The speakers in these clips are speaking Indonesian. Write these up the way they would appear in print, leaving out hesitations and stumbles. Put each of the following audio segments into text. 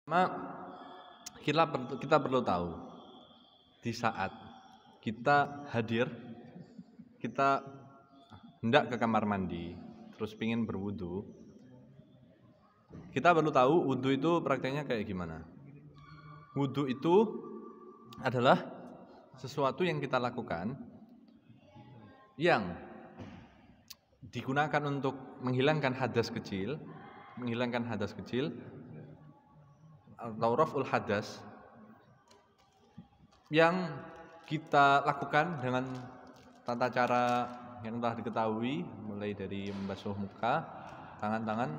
Nah, kita perlu tahu di saat kita hadir, kita hendak ke kamar mandi, terus pingin berwudu, kita perlu tahu wudu itu prakteknya kayak gimana. Wudu itu adalah sesuatu yang kita lakukan yang digunakan untuk menghilangkan hadas kecil atau raf'ul hadas, yang kita lakukan dengan tata cara yang telah diketahui, mulai dari membasuh muka, tangan-tangan,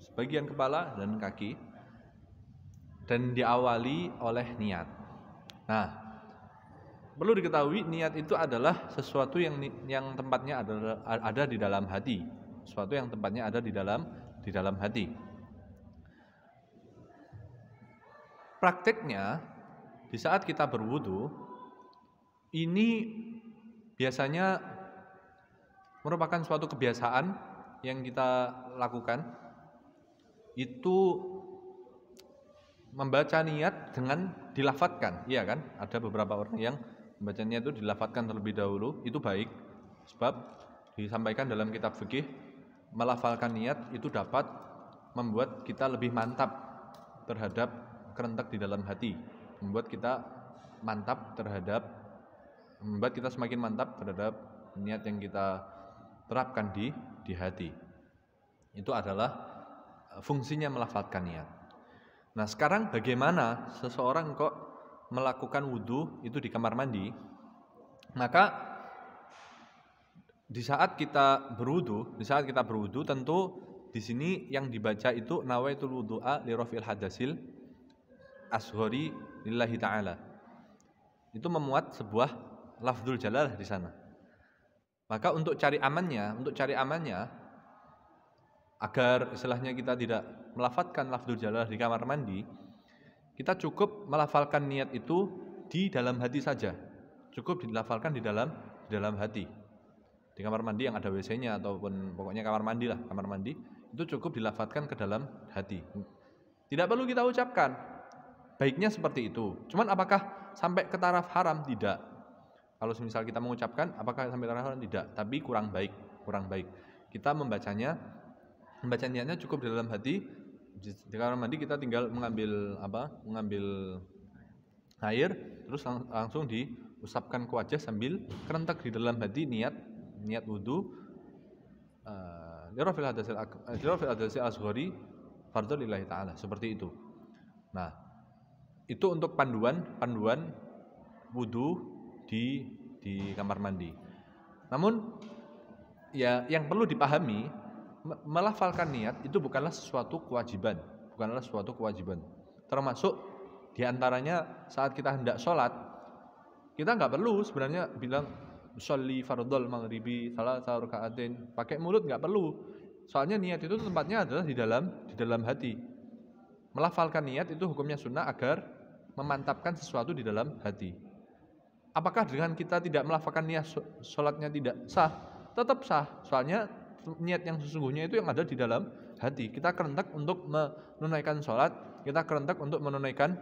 sebagian kepala dan kaki, dan diawali oleh niat. Nah, perlu diketahui niat itu adalah sesuatu yang tempatnya ada di dalam hati, sesuatu yang tempatnya ada di dalam hati. Prakteknya di saat kita berwudu ini biasanya merupakan suatu kebiasaan yang kita lakukan, itu membaca niat dengan dilafadzkan, iya kan? Ada beberapa orang yang membacanya itu dilafadzkan terlebih dahulu, itu baik, sebab disampaikan dalam kitab fikih, melafalkan niat itu dapat membuat kita lebih mantap terhadap kerentak di dalam hati, membuat kita semakin mantap terhadap niat yang kita terapkan di hati. Itu adalah fungsinya melafalkan niat. Nah, sekarang bagaimana seseorang kok melakukan wudu itu di kamar mandi? Maka di saat kita berwudu tentu di sini yang dibaca itu nawaitul wudu'a li raf'il hadasil asghari lillahi ta'ala. Itu memuat sebuah lafdzul jalalah di sana. Maka untuk cari amannya agar istilahnya kita tidak melafadzkan lafdzul jalalah di kamar mandi, kita cukup melafalkan niat itu di dalam hati saja. Cukup dilafalkan di dalam hati. Di kamar mandi yang ada WC-nya ataupun pokoknya kamar mandi itu cukup dilafadzkan ke dalam hati. Tidak perlu kita ucapkan. Baiknya seperti itu. Cuman apakah sampai ke taraf haram? Tidak. Kalau misal kita mengucapkan, apakah sampai taraf haram? Tidak. Tapi kurang baik. Kita membaca niatnya cukup di dalam hati. Di kamar mandi kita tinggal mengambil air, terus langsung diusapkan ke wajah sambil kerentak di dalam hati niat wudu lirafil hadasil asghari fardhu lillahi ta'ala, seperti itu. Nah, itu untuk panduan wudu di kamar mandi. Namun ya yang perlu dipahami, melafalkan niat itu bukanlah suatu kewajiban. Termasuk diantaranya saat kita hendak sholat, kita nggak perlu sebenarnya bilang sholli fardhol maghribi salasa rakaatin, pakai mulut nggak perlu. Soalnya niat itu tempatnya adalah di dalam hati. Melafalkan niat itu hukumnya sunnah agar memantapkan sesuatu di dalam hati. Apakah dengan kita tidak melafalkan niat sholatnya tidak sah? Tetap sah. Soalnya niat yang sesungguhnya itu yang ada di dalam hati. Kita kerentak untuk menunaikan sholat, kita kerentak untuk menunaikan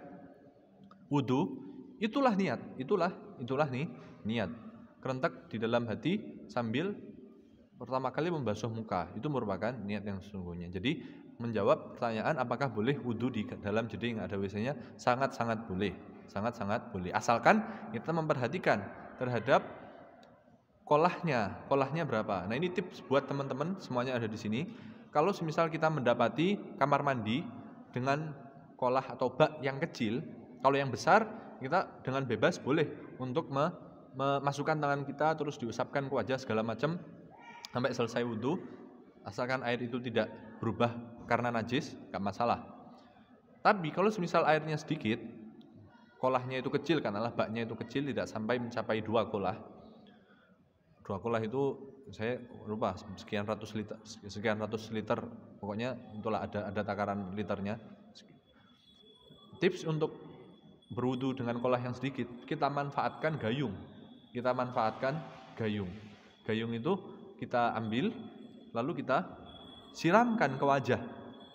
wudu, itulah niat, itulah niat. Kerentak di dalam hati sambil pertama kali membasuh muka, itu merupakan niat yang sesungguhnya. Jadi menjawab pertanyaan apakah boleh wudu di dalam jadi yang ada WC-nya, sangat-sangat boleh, asalkan kita memperhatikan terhadap kolahnya berapa. Nah, ini tips buat teman-teman semuanya ada di sini. Kalau semisal kita mendapati kamar mandi dengan kolah atau bak yang kecil, kalau yang besar kita dengan bebas boleh untuk memasukkan tangan kita terus diusapkan ke wajah segala macam sampai selesai wudu, asalkan air itu tidak berubah karena najis, enggak masalah. Tapi kalau semisal airnya sedikit, kolahnya itu kecil, katakanlah baknya itu kecil, tidak sampai mencapai 2 kolah. 2 kolah itu saya lupa sekian ratus liter, pokoknya itulah ada takaran liternya. Tips untuk berwudu dengan kolah yang sedikit, kita manfaatkan gayung. Gayung itu kita ambil lalu kita siramkan ke wajah.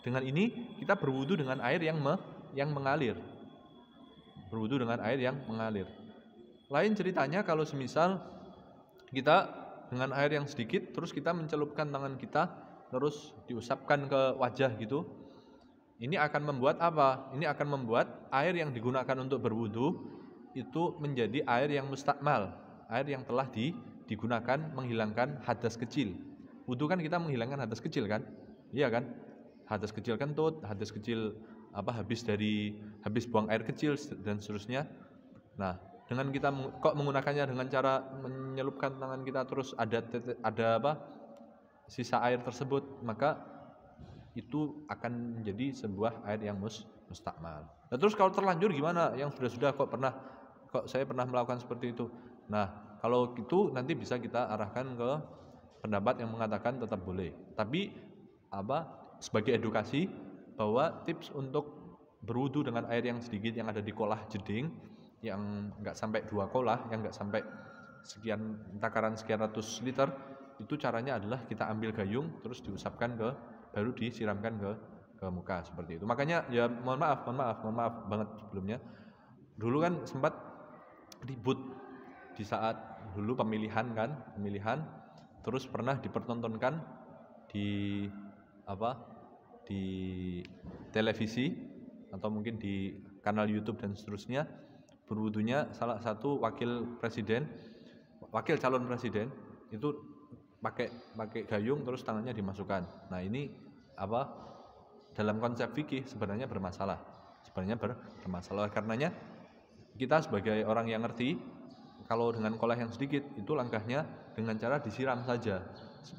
Dengan ini kita berwudu dengan air yang mengalir. Berwudu dengan air yang mengalir. Lain ceritanya kalau semisal kita dengan air yang sedikit terus kita mencelupkan tangan kita terus diusapkan ke wajah gitu. Ini akan membuat apa? Ini akan membuat air yang digunakan untuk berwudu itu menjadi air yang mustakmal, air yang telah digunakan menghilangkan hadas kecil. Wudu kan kita menghilangkan hadas kecil kan? Iya kan? Hadas kecil kentut, hadas kecil habis buang air kecil dan seterusnya. Nah, dengan kita kok menggunakannya dengan cara menyelupkan tangan kita terus ada sisa air tersebut, maka itu akan menjadi sebuah air yang mustakmal. Nah, terus kalau terlanjur gimana? Yang sudah saya pernah melakukan seperti itu. Nah, kalau gitu nanti bisa kita arahkan ke pendapat yang mengatakan tetap boleh. Tapi sebagai edukasi bahwa tips untuk berwudu dengan air yang sedikit yang ada di kolah jeding, yang enggak sampai 2 kolah, yang enggak sampai takaran sekian ratus liter, itu caranya adalah kita ambil gayung terus diusapkan baru disiramkan ke muka seperti itu. Makanya ya mohon maaf banget sebelumnya. Dulu kan sempat ribut di saat dulu pemilihan terus pernah dipertontonkan di televisi atau mungkin di kanal YouTube dan seterusnya, berwudunya salah satu wakil calon presiden itu pakai gayung terus tangannya dimasukkan. Nah, ini dalam konsep fikih sebenarnya bermasalah. Karenanya kita sebagai orang yang ngerti, kalau dengan kolah yang sedikit itu langkahnya dengan cara disiram saja.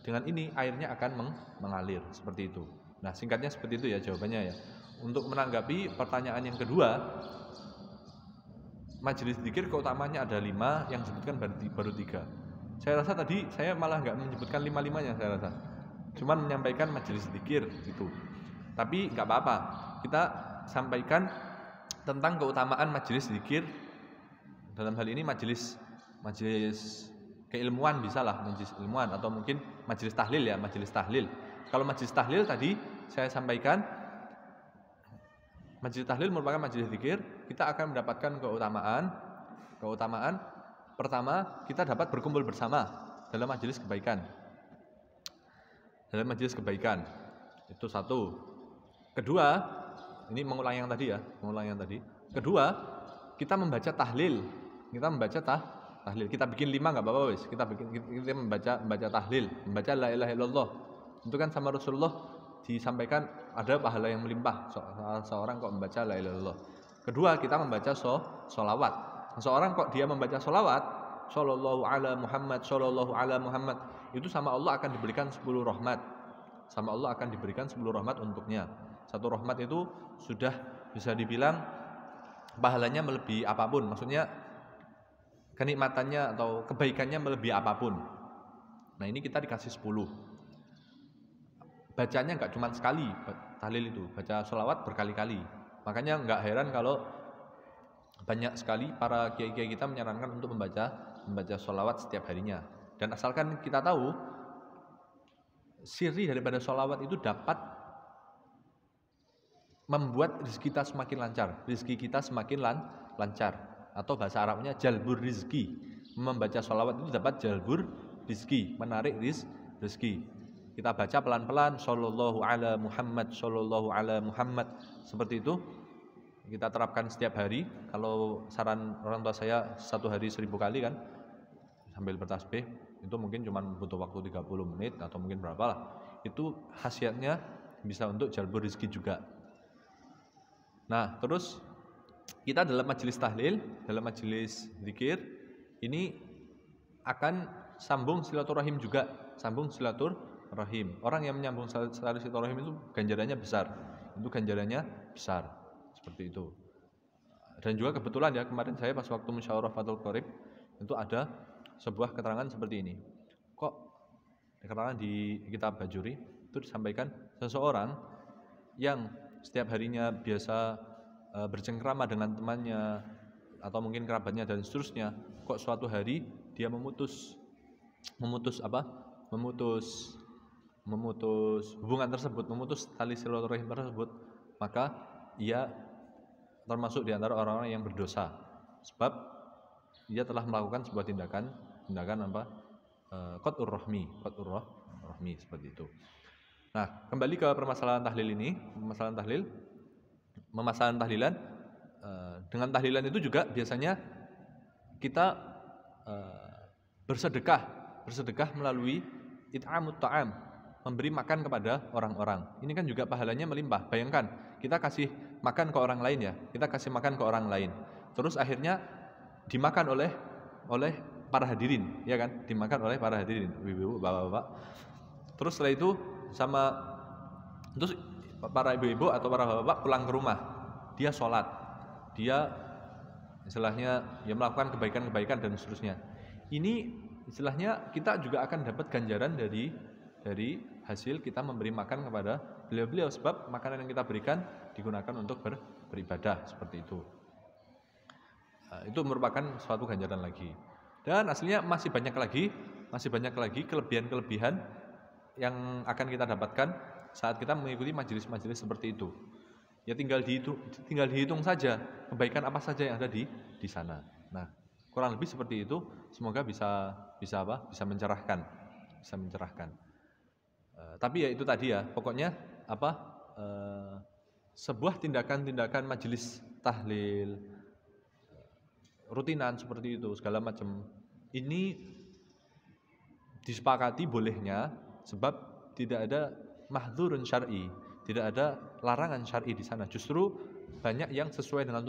Dengan ini airnya akan mengalir seperti itu. Nah, singkatnya seperti itu ya jawabannya ya. Untuk menanggapi pertanyaan yang kedua, majelis dzikir keutamaannya ada 5, yang disebutkan baru 3. Saya rasa tadi saya malah nggak menyebutkan 5-5-nya, saya rasa cuman menyampaikan majelis dzikir gitu. Tapi nggak apa-apa, kita sampaikan tentang keutamaan majelis dzikir. Dalam hal ini majelis keilmuan bisalah, majelis ilmuwan, atau mungkin majelis tahlil ya, majelis tahlil. Kalau majelis tahlil tadi saya sampaikan, majelis tahlil merupakan majelis dzikir, kita akan mendapatkan keutamaan. Pertama, kita dapat berkumpul bersama dalam majelis kebaikan. Itu satu. Kedua, ini mengulang yang tadi. Kedua, kita membaca tahlil. Kita bikin 5 enggak apa-apa wis. Kita membaca tahlil, membaca la ilaha illallah. Itu kan sama Rasulullah disampaikan ada pahala yang melimpah seorang kok membaca la ilaha illallah. Kedua, kita membaca sholawat. Seorang kok dia membaca sholawat, sallallahu ala Muhammad, itu sama Allah akan diberikan 10 rahmat. Untuknya. Satu rahmat itu sudah bisa dibilang pahalanya melebihi apapun. Maksudnya kenikmatannya atau kebaikannya melebihi apapun. Nah, ini kita dikasih 10. Bacanya enggak cuma sekali tahlil itu, baca sholawat berkali-kali. Makanya enggak heran kalau banyak sekali para kiai-kiai kita menyarankan untuk membaca sholawat setiap harinya. Dan asalkan kita tahu siri daripada sholawat itu dapat membuat rezeki kita semakin lancar. Atau bahasa Arabnya jalbur rizki. Membaca sholawat itu dapat jalbur rizki, menarik rizki. Kita baca pelan-pelan, sallallahu ala Muhammad, seperti itu. Kita terapkan setiap hari. Kalau saran orang tua saya 1 hari 1000 kali kan, sambil bertasbih, itu mungkin cuma butuh waktu 30 menit atau mungkin berapa lah. Itu khasiatnya bisa untuk jalbur rizki juga. Nah, terus kita dalam majelis tahlil, dalam majelis zikir, ini akan sambung silaturahim juga. Orang yang menyambung silaturahim itu ganjarannya besar. Seperti itu. Dan juga kebetulan ya, kemarin saya pas waktu musyawarah Fathul Qorib itu ada sebuah keterangan seperti ini. Kok keterangan di kitab Bajuri itu disampaikan seseorang yang setiap harinya biasa bercengkrama dengan temannya atau mungkin kerabatnya dan seterusnya, kok suatu hari dia memutus memutus hubungan tersebut, memutus tali silaturahim tersebut, maka ia termasuk di antara orang-orang yang berdosa, sebab ia telah melakukan sebuah tindakan apa? Qat'ur rahmi seperti itu. Nah, kembali ke permasalahan tahlil ini, permasalahan tahlilan. Dengan tahlilan itu juga biasanya kita bersedekah melalui it'amut ta'am, memberi makan kepada orang-orang. Ini kan juga pahalanya melimpah. Bayangkan, kita kasih makan ke orang lain ya, kita kasih makan ke orang lain. Terus akhirnya dimakan oleh para hadirin, ya kan? Dimakan oleh para hadirin, ibu-ibu, bapak-bapak. Terus setelah itu terus para ibu-ibu atau para bapak pulang ke rumah, dia sholat, dia istilahnya ya melakukan kebaikan-kebaikan dan seterusnya. Ini istilahnya kita juga akan dapat ganjaran dari hasil kita memberi makan kepada beliau-beliau, sebab makanan yang kita berikan digunakan untuk beribadah seperti itu. Itu merupakan suatu ganjaran lagi. Dan aslinya masih banyak lagi kelebihan-kelebihan yang akan kita dapatkan saat kita mengikuti majelis-majelis seperti itu. Ya tinggal dihitung saja kebaikan apa saja yang ada di sana. Nah, kurang lebih seperti itu. Semoga bisa mencerahkan. Tapi ya itu tadi ya, pokoknya sebuah tindakan majelis tahlil rutinan seperti itu segala macam ini disepakati bolehnya, sebab tidak ada mahdzurun syar'i, tidak ada larangan syar'i di sana. Justru banyak yang sesuai dengan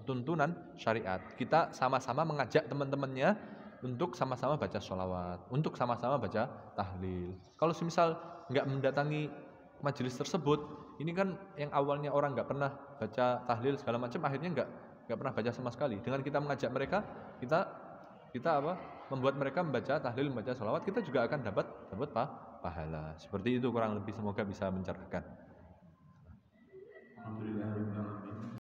tuntunan syariat. Kita sama-sama mengajak teman-temannya untuk sama-sama baca sholawat, untuk sama-sama baca tahlil. Kalau semisal nggak mendatangi majelis tersebut, ini kan yang awalnya orang nggak pernah baca tahlil segala macam, akhirnya nggak pernah baca sama sekali. Dengan kita mengajak mereka, kita membuat mereka membaca tahlil, membaca sholawat, kita juga akan dapat pahala. Seperti itu kurang lebih, semoga bisa mencerahkan. Alhamdulillah.